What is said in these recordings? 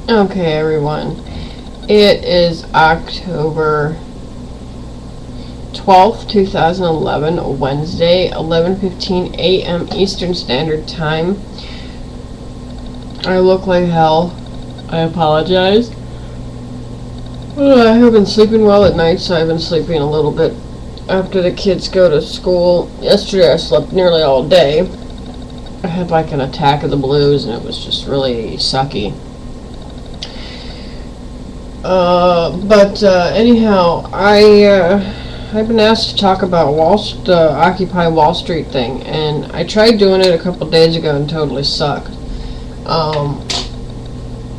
Okay, everyone. It is October 12th, 2011, Wednesday, 11:15 a.m. Eastern Standard Time. I look like hell. I apologize. I have been sleeping well at night, so I've been sleeping a little bit after the kids go to school. Yesterday I slept nearly all day. I had like an attack of the blues, and it was just really sucky. But anyhow, I've been asked to talk about the Occupy Wall Street thing, and I tried doing it a couple days ago and totally sucked.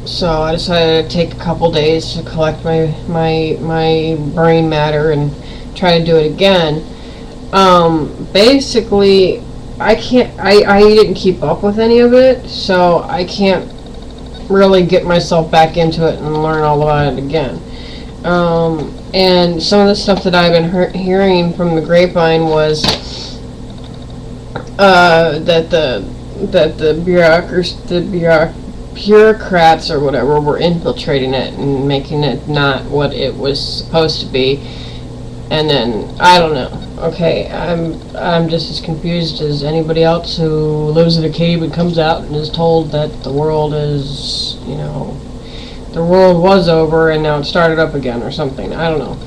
So I decided to take a couple days to collect my brain matter and try to do it again. Basically, I didn't keep up with any of it, so I can't really get myself back into it and learn all about it again. And some of the stuff that I've been hearing from the grapevine was that the bureaucrats or whatever were infiltrating it and making it not what it was supposed to be. And then I don't know. Okay, I'm just as confused as anybody else who lives in a cave and comes out and is told that the world is, the world was over and now it started up again or something. I don't know.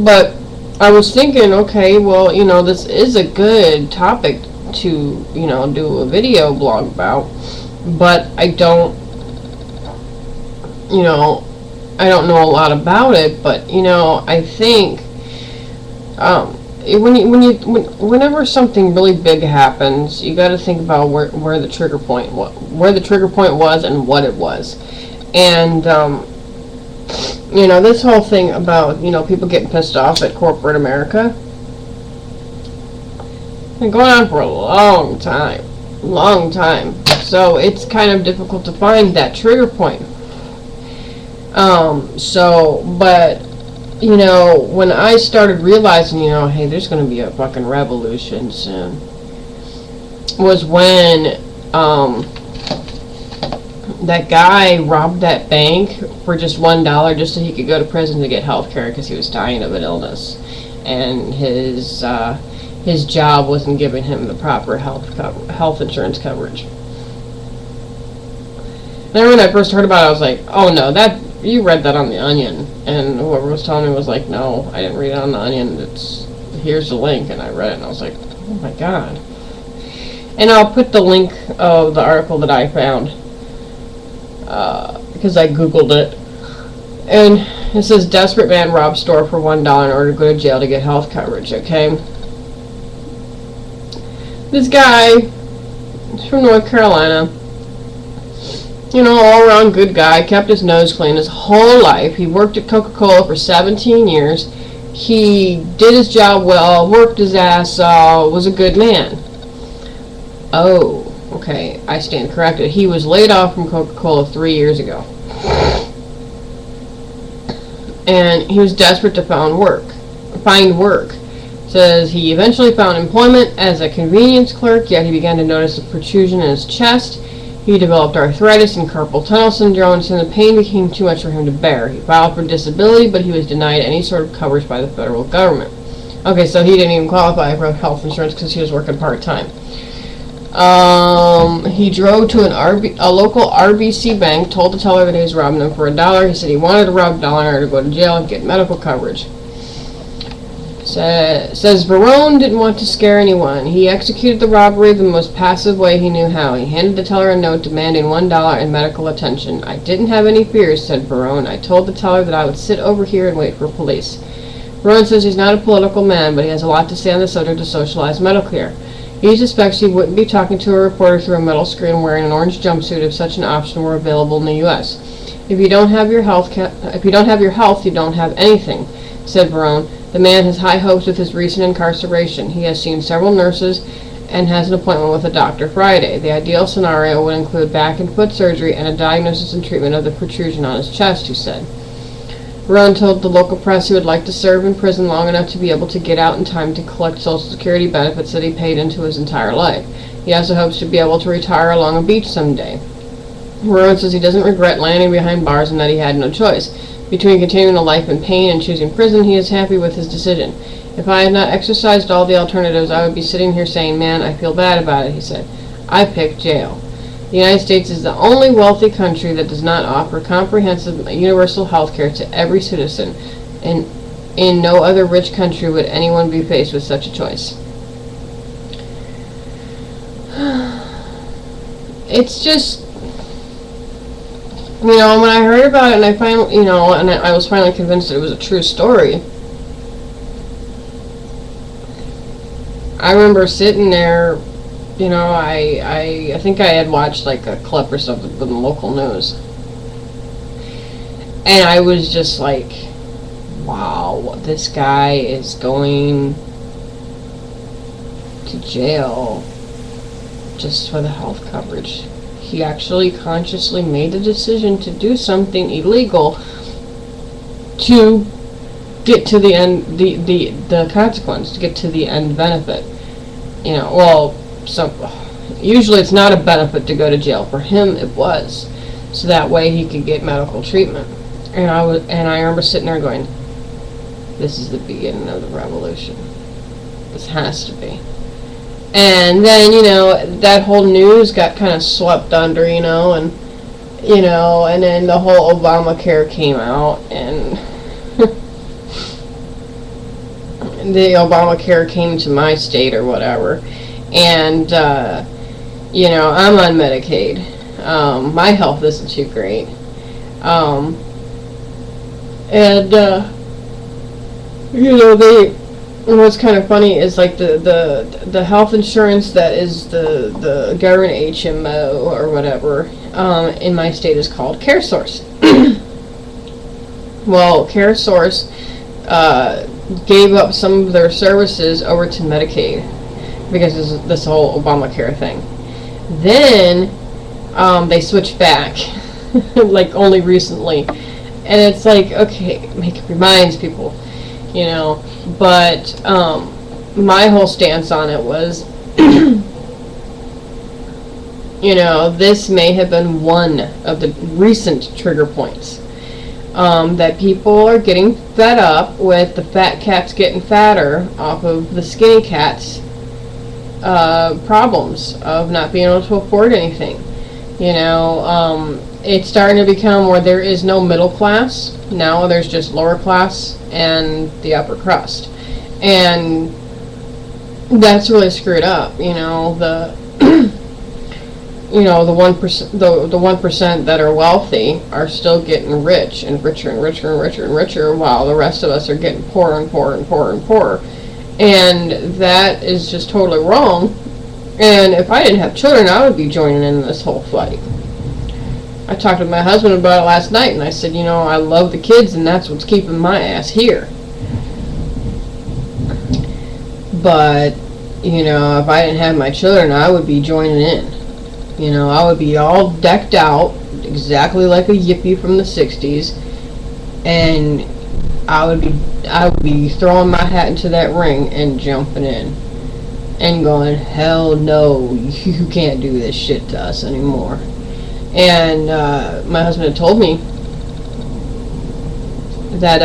But I was thinking, okay, well, this is a good topic to, do a video blog about, but I don't know a lot about it, but I think whenever something really big happens, you got to think about where the trigger point was and what it was, and this whole thing about people getting pissed off at corporate America been going on for a long time. So it's kind of difficult to find that trigger point. But when I started realizing, hey, there's going to be a fucking revolution soon, was when that guy robbed that bank for just $1 just so he could go to prison to get health care because he was dying of an illness, and his job wasn't giving him the proper health insurance coverage. And when I first heard about it, I was like, oh no, you read that on The Onion. And whoever was telling me was like, no, I didn't read it on The Onion. Here's the link. And I read it and I was like, oh my god. And I'll put the link of the article that I found, because I googled it. And it says, desperate man robs store for $1 in order to go to jail to get health coverage, okay? This guy is from North Carolina. All around good guy, kept his nose clean his whole life. He worked at Coca-Cola for 17 years. He did his job well, worked his ass off, was a good man. Oh, okay, I stand corrected. He was laid off from Coca-Cola 3 years ago. And he was desperate to find work. Says he eventually found employment as a convenience clerk, yet he began to notice a protrusion in his chest. He developed arthritis and carpal tunnel syndrome, and soon the pain became too much for him to bear. He filed for disability, but he was denied any sort of coverage by the federal government. Okay, so he didn't even qualify for health insurance because he was working part-time. He drove to a local RBC bank, told the teller that he was robbing them for $1. He said he wanted to rob $1 in order to go to jail and get medical coverage. Says Verone didn't want to scare anyone. He executed the robbery the most passive way he knew how. He handed the teller a note demanding $1 in medical attention. I didn't have any fears, said Verone. I told the teller that I would sit over here and wait for police. Verone says he's not a political man, but he has a lot to say on the subject of socialized medical care. He suspects he wouldn't be talking to a reporter through a metal screen wearing an orange jumpsuit if such an option were available in the U.S. If you don't have your health, you don't have anything, said Verone. The man has high hopes with his recent incarceration. He has seen several nurses and has an appointment with a doctor Friday. The ideal scenario would include back and foot surgery and a diagnosis and treatment of the protrusion on his chest, he said. Verone told the local press he would like to serve in prison long enough to be able to get out in time to collect Social Security benefits that he paid into his entire life. He also hopes to be able to retire along a beach someday. Barone says he doesn't regret landing behind bars and that he had no choice. Between continuing a life in pain and choosing prison, he is happy with his decision. If I had not exercised all the alternatives, I would be sitting here saying, man, I feel bad about it, he said. I picked jail. The United States is the only wealthy country that does not offer comprehensive universal health care to every citizen, and in no other rich country would anyone be faced with such a choice. It's just, when I heard about it and I finally, and I was finally convinced that it was a true story, I remember sitting there, I think I had watched like a clip or something from the local news. And I was just like, wow, this guy is going to jail just for the health coverage. He actually consciously made the decision to do something illegal to get to the end, the consequence, to get to the end benefit. Usually it's not a benefit to go to jail. For him, it was, so that way he could get medical treatment. And I remember sitting there going, "This is the beginning of the revolution. This has to be." And then that whole news got kind of swept under, and then the whole Obamacare came out, and the Obamacare came to my state or whatever, and I'm on Medicaid. My health isn't too great, what's kind of funny is like the health insurance that is the government HMO or whatever in my state is called CareSource. Well, CareSource gave up some of their services over to Medicaid because of this whole Obamacare thing. Then they switched back, like only recently, and it's like, okay, make up your minds, people, But my whole stance on it was, this may have been one of the recent trigger points. That people are getting fed up with the fat cats getting fatter off of the skinny cats' problems of not being able to afford anything. It's starting to become where there is no middle class. Now there's just lower class and the upper crust. And that's really screwed up. The the 1% that are wealthy are still getting rich and richer and richer and richer and richer, while the rest of us are getting poorer and poorer and poorer and poorer. And that is just totally wrong. And if I didn't have children, I would be joining in this whole fight. I talked to my husband about it last night, and I said, I love the kids, and that's what's keeping my ass here. But, if I didn't have my children, I would be joining in. I would be all decked out, exactly like a yippie from the 60s, and I would be throwing my hat into that ring and jumping in. And going, hell no, you can't do this shit to us anymore. And my husband had told me that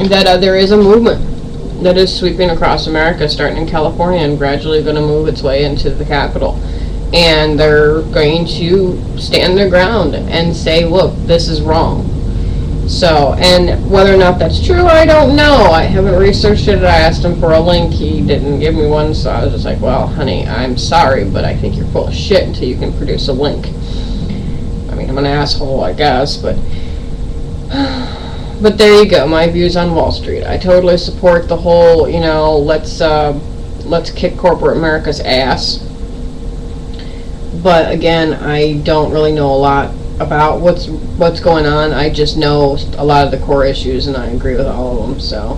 that there is a movement that is sweeping across America, starting in California and gradually going to move its way into the capital. And they're going to stand their ground and say, look, this is wrong. So, and whether or not that's true, I don't know. I haven't researched it. I asked him for a link. He didn't give me one, so I was just like, well, honey, I'm sorry, but I think you're full of shit until you can produce a link. I mean, I'm an asshole, I guess, but there you go, my views on Wall Street. I totally support the whole, let's kick corporate America's ass. But again, I don't really know a lot about what's going on. I just know a lot of the core issues, and I agree with all of them. So,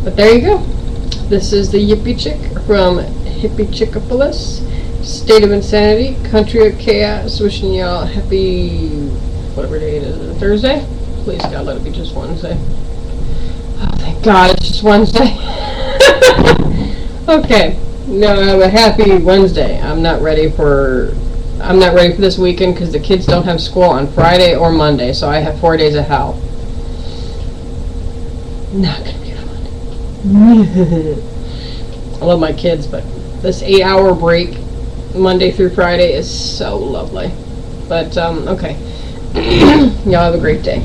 but there you go. This is the Yippie Chick from Hippie Chickopolis, State of Insanity, Country of Chaos. Wishing y'all a happy, whatever day it is, Thursday. Please God, let it be just Wednesday. Oh, thank God, it's just Wednesday. Okay. No, a happy Wednesday. I'm not ready for this weekend because the kids don't have school on Friday or Monday, so I have 4 days of hell. Not gonna be fun. I love my kids, but this 8-hour break, Monday through Friday, is so lovely. But, okay. Y'all have a great day.